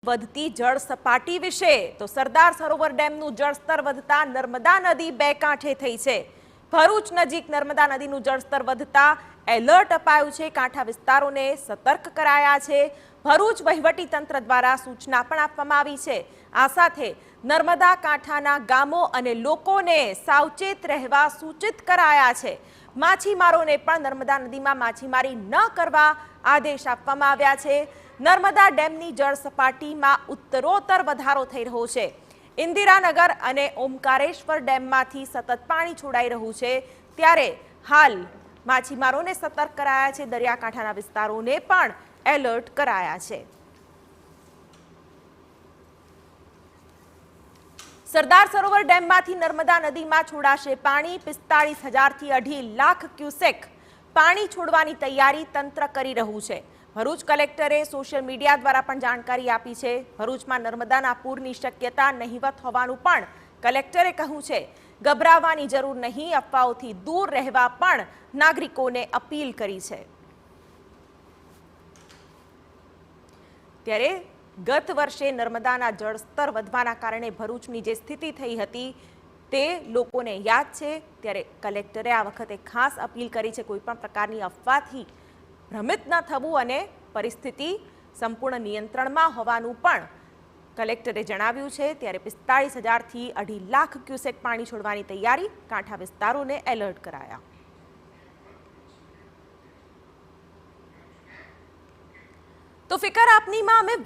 વધતી જળ સપાટી વિશે તો સરદાર સરોવર ડેમનું જળસ્તર વધતા નર્મદા નદી બે કાંઠે થઈ છે। ભરૂચ નજીક નર્મદા નદીનું જળસ્તર વધતા એલર્ટ અપાયું છે। કાંઠા વિસ્તારોને સતર્ક કરાયા છે। ભરૂચ વહીવટી તંત્ર દ્વારા સૂચના પણ આપવામાં આવી છે। આ સાથે નર્મદા કાંઠાના ગામો અને લોકોને સાવચેત રહેવા સૂચિત કરાયા છે। માછીમારોને પણ નર્મદા નદીમાં માછીમારી ન કરવા આદેશ આપવામાં આવ્યા છે। નર્મદા ડેમની જળ સપાટીમાં ઉત્તરોત્તર વધારો થઈ રહ્યો છે। ઇન્દિરાનગર અને ઓમકારેશ્વર ડેમમાંથી સતત પાણી છોડાઈ રહ્યું છે, ત્યારે હાલ માછીમારોને સતર્ક કરાયા છે। દરિયાકાંઠાના વિસ્તારોને પણ એલર્ટ કરાયા છે। સરદાર સરોવર ડેમમાંથી નર્મદા નદીમાં છોડાશે પાણી। 45,000 થી 2.5 લાખ ક્યુસેક પાણી છોડવાની તૈયારી તંત્ર કરી રહ્યું છે। ભરૂચ કલેક્ટરે સોશિયલ મીડિયા દ્વારા પણ જાણકારી આપી છે। ભરૂચમાં નર્મદાના પૂરની શક્યતા નહિવત હોવાનું પણ કલેક્ટરે કહ્યું છે। ગભરાવાની જરૂર નહીં, અફવાઓથી દૂર રહેવા પણ નાગરિકોને અપીલ કરી છે। ત્યારે ગત વર્ષે નર્મદાના જળસ્તર વધવાના કારણે ભરૂચની જે સ્થિતિ થઈ હતી તે લોકોને યાદ છે, ત્યારે કલેક્ટરે આ વખતે ખાસ અપીલ કરી છે કોઈ પણ પ્રકારની અફવાથી ભ્રમિત ન થવું અને પરિસ્થિતિ સંપૂર્ણ નિયંત્રણમાં હોવાનું પણ કલેક્ટરે જણાવ્યું છે। ત્યારે 45,000 થી 2.5 લાખ ક્યુસેક પાણી છોડવાની તૈયારી, કાંઠા વિસ્તારોને એલર્ટ કરાયા। તો ફિકર આપનીમાં અમે